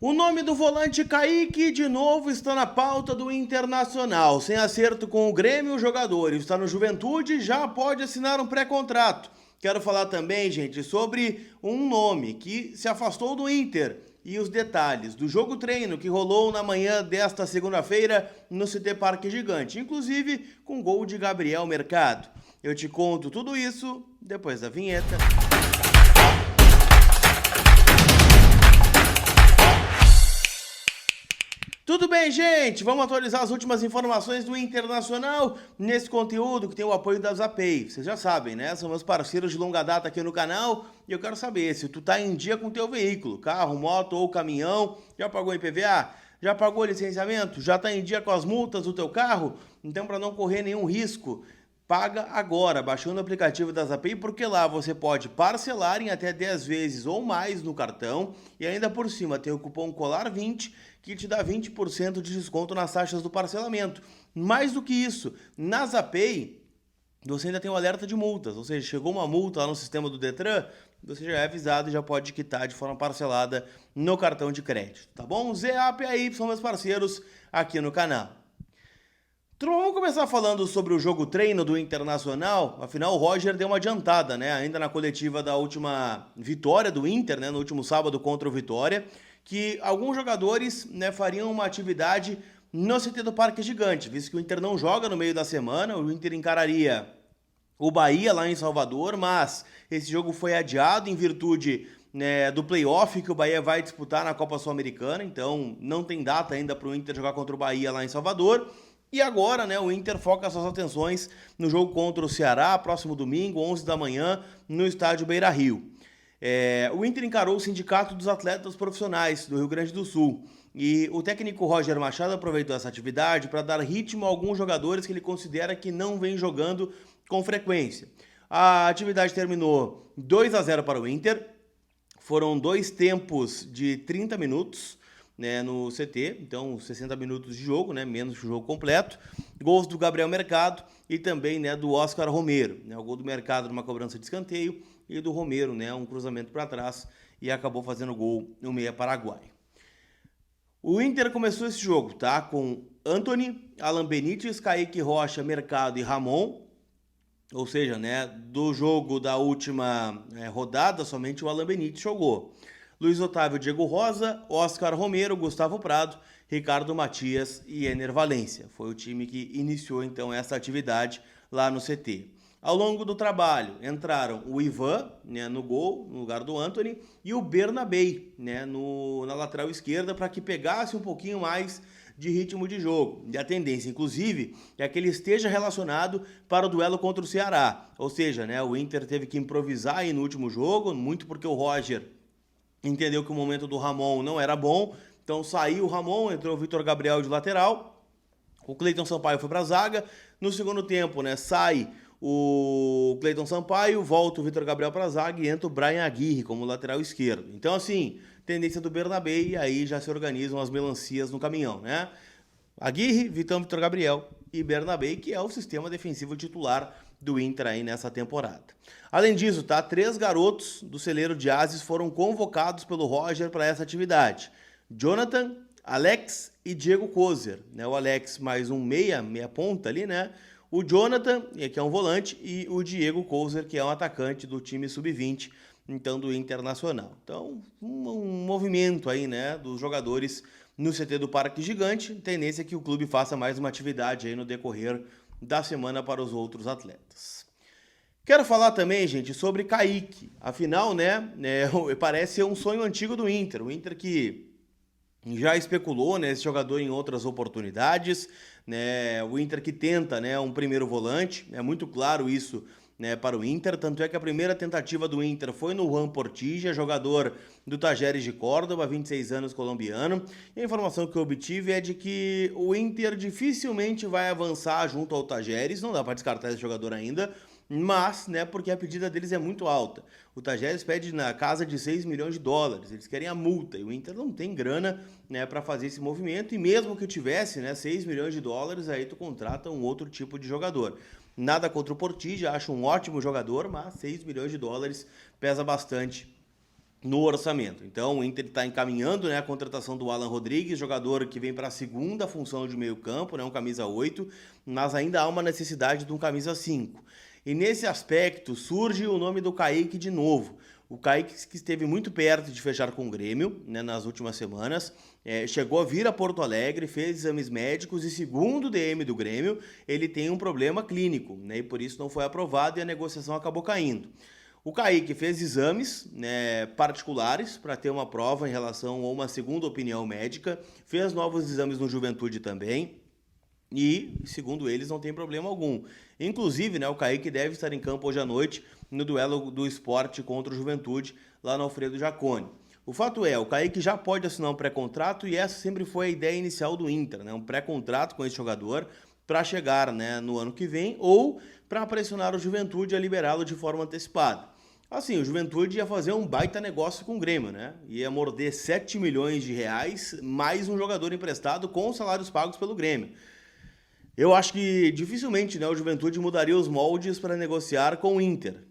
O nome do volante Kaique de novo está na pauta do Internacional. Sem acerto com o Grêmio, o jogador está no Juventude e já pode assinar um pré-contrato. Quero falar também, gente, sobre um nome que se afastou do Inter e os detalhes do jogo treino que rolou na manhã desta segunda-feira no CT Parque Gigante, inclusive com gol de Gabriel Mercado. Eu te conto tudo isso depois da vinheta. Tudo bem, gente? Vamos atualizar as últimas informações do Internacional nesse conteúdo que tem o apoio da Zapay. Vocês já sabem, né? São meus parceiros de longa data aqui no canal e eu quero saber se tu tá em dia com o teu veículo, carro, moto ou caminhão, já pagou IPVA? Já pagou licenciamento? Já tá em dia com as multas do teu carro? Então, para não correr nenhum risco, paga agora, baixando o aplicativo da Zapay, porque lá você pode parcelar em até 10 vezes ou mais no cartão e ainda por cima tem o cupom COLAR20 que te dá 20% de desconto nas taxas do parcelamento. Mais do que isso, na Zapay você ainda tem o alerta de multas, ou seja, chegou uma multa lá no sistema do Detran, você já é avisado e já pode quitar de forma parcelada no cartão de crédito, tá bom? ZAP e AY são meus parceiros aqui no canal. Então vamos começar falando sobre o jogo treino do Internacional. Afinal, o Roger deu uma adiantada, né? Ainda na coletiva da última vitória do Inter, né? No último sábado contra o Vitória, que alguns jogadores, né, fariam uma atividade no CT do Parque Gigante, visto que o Inter não joga no meio da semana. O Inter encararia o Bahia lá em Salvador, mas esse jogo foi adiado em virtude, né, do playoff que o Bahia vai disputar na Copa Sul-Americana. Então não tem data ainda para o Inter jogar contra o Bahia lá em Salvador. E agora, né, o Inter foca suas atenções no jogo contra o Ceará, próximo domingo, 11 da manhã, no estádio Beira-Rio. O Inter encarou o Sindicato dos Atletas Profissionais do Rio Grande do Sul. E o técnico Roger Machado aproveitou essa atividade para dar ritmo a alguns jogadores que ele considera que não vem jogando com frequência. A atividade terminou 2-0 para o Inter. Foram dois tempos de 30 minutos. Né, no CT, então 60 minutos de jogo, né, menos que o jogo completo. Gols do Gabriel Mercado e também, né, do Oscar Romero. Né, o gol do Mercado numa cobrança de escanteio e do Romero, né, um cruzamento para trás e acabou fazendo gol no meia paraguai. O Inter começou esse jogo, tá, com Antony, Alan Benítez, Kaique Rocha, Mercado e Ramon. Ou seja, né, do jogo da última rodada, somente o Alan Benítez jogou. Luiz Otávio, Diego Rosa, Oscar Romero, Gustavo Prado, Ricardo Matias e Ener Valencia. Foi o time que iniciou então essa atividade lá no CT. Ao longo do trabalho entraram o Ivan, né, no gol, no lugar do Antony, e o Bernabé, né, na lateral esquerda, para que pegasse um pouquinho mais de ritmo de jogo. E a tendência, inclusive, é que ele esteja relacionado para o duelo contra o Ceará. Ou seja, né, o Inter teve que improvisar aí no último jogo, muito porque o Roger entendeu que o momento do Ramon não era bom, então saiu o Ramon, entrou o Vitor Gabriel de lateral, o Cleiton Sampaio foi para a zaga. No segundo tempo, né, sai o Cleiton Sampaio, volta o Vitor Gabriel para a zaga e entra o Brian Aguirre como lateral esquerdo. Então, assim, tendência do Bernabé, e aí já se organizam as melancias no caminhão, né? Aguirre, Vitor Gabriel e Bernabé, que é o sistema defensivo titular do Inter aí nessa temporada. Além disso, tá? 3 garotos do celeiro de Ases foram convocados pelo Roger para essa atividade. Jonathan, Alex e Diego Kozer, né? O Alex mais um meia ponta ali, né? O Jonathan, que é um volante, e o Diego Kozer, que é um atacante do time sub-20, então do Internacional. Então, um movimento aí, né, dos jogadores no CT do Parque Gigante. Tendência é que o clube faça mais uma atividade aí no decorrer da semana para os outros atletas. Quero falar também, gente, sobre Kaique. Afinal, né, parece ser um sonho antigo do Inter. O Inter que já especulou, né, esse jogador em outras oportunidades, né, o Inter que tenta, né, um primeiro volante. É muito claro isso, né, para o Inter, tanto é que a primeira tentativa do Inter foi no Juan Portilla, jogador do Tajeres de Córdoba, 26 anos, colombiano. E a informação que eu obtive é de que o Inter dificilmente vai avançar junto ao Tajeres, não dá para descartar esse jogador ainda, mas, né, porque a pedida deles é muito alta. O Tajeres pede na casa de 6 milhões de dólares, eles querem a multa, e o Inter não tem grana, né, para fazer esse movimento, e mesmo que tivesse, né, 6 milhões de dólares, aí tu contrata um outro tipo de jogador. Nada contra o Portilla, acho um ótimo jogador, mas 6 milhões de dólares pesa bastante no orçamento. Então o Inter está encaminhando, né, a contratação do Alan Rodrigues, jogador que vem para a segunda função de meio campo, né, um camisa 8, mas ainda há uma necessidade de um camisa 5. E nesse aspecto surge o nome do Kaique de novo. O Kaique, que esteve muito perto de fechar com o Grêmio, né, nas últimas semanas, chegou a vir a Porto Alegre, fez exames médicos e, segundo o DM do Grêmio, ele tem um problema clínico, né, e por isso não foi aprovado e a negociação acabou caindo. O Kaique fez exames, né, particulares para ter uma prova em relação a uma segunda opinião médica, fez novos exames no Juventude também e, segundo eles, não tem problema algum. Inclusive, né, o Kaique deve estar em campo hoje à noite no duelo do Sport contra o Juventude lá no Alfredo Jaconi. O fato é, o Kaique já pode assinar um pré-contrato e essa sempre foi a ideia inicial do Inter, né, um pré-contrato com esse jogador para chegar, né, no ano que vem ou para pressionar o Juventude a liberá-lo de forma antecipada. Assim, o Juventude ia fazer um baita negócio com o Grêmio, né? Ia morder 7 milhões de reais mais um jogador emprestado com salários pagos pelo Grêmio. Eu acho que dificilmente, né, o Juventude mudaria os moldes para negociar com o Inter.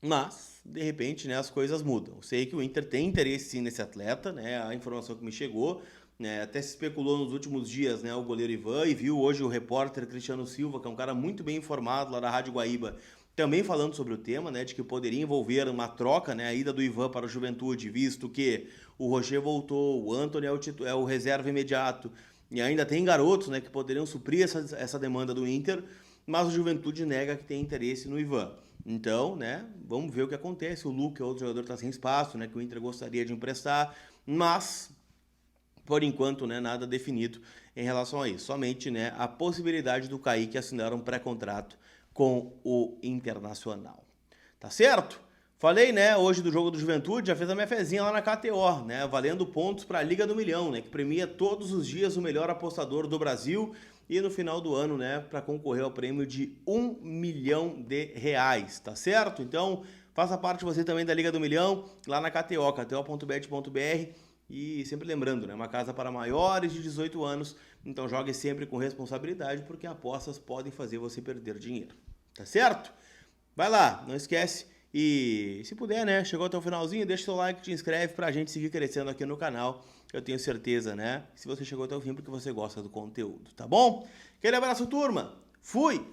Mas, de repente, né, as coisas mudam. Eu sei que o Inter tem interesse sim nesse atleta, né? A informação que me chegou, né, até se especulou nos últimos dias, né, o goleiro Ivan, e viu hoje o repórter Cristiano Silva, que é um cara muito bem informado lá da Rádio Guaíba, também falando sobre o tema, né, de que poderia envolver uma troca, né, a ida do Ivan para o Juventude, visto que o Roger voltou, o Antony é o reserva imediato, e ainda tem garotos, né, que poderiam suprir essa demanda do Inter, mas o Juventude nega que tem interesse no Ivan. Então, né, vamos ver o que acontece. O Luke é outro jogador que está sem espaço, né, que o Inter gostaria de emprestar, mas por enquanto, né, nada definido em relação a isso. Somente, né, a possibilidade do Kaique assinar um pré-contrato com o Internacional. Tá certo? Falei, né, hoje do jogo do Juventude, já fez a minha fezinha lá na KTO, né, valendo pontos para a Liga do Milhão, né, que premia todos os dias o melhor apostador do Brasil e no final do ano, né, para concorrer ao prêmio de R$1 milhão, tá certo? Então, faça parte você também da Liga do Milhão, lá na KTO, kto.bet.br. E sempre lembrando, né, uma casa para maiores de 18 anos, então jogue sempre com responsabilidade, porque apostas podem fazer você perder dinheiro, tá certo? Vai lá, não esquece, e se puder, né, chegou até o finalzinho, deixa seu like, te inscreve pra gente seguir crescendo aqui no canal, eu tenho certeza, né, se você chegou até o fim porque você gosta do conteúdo, tá bom? Aquele abraço, turma, fui!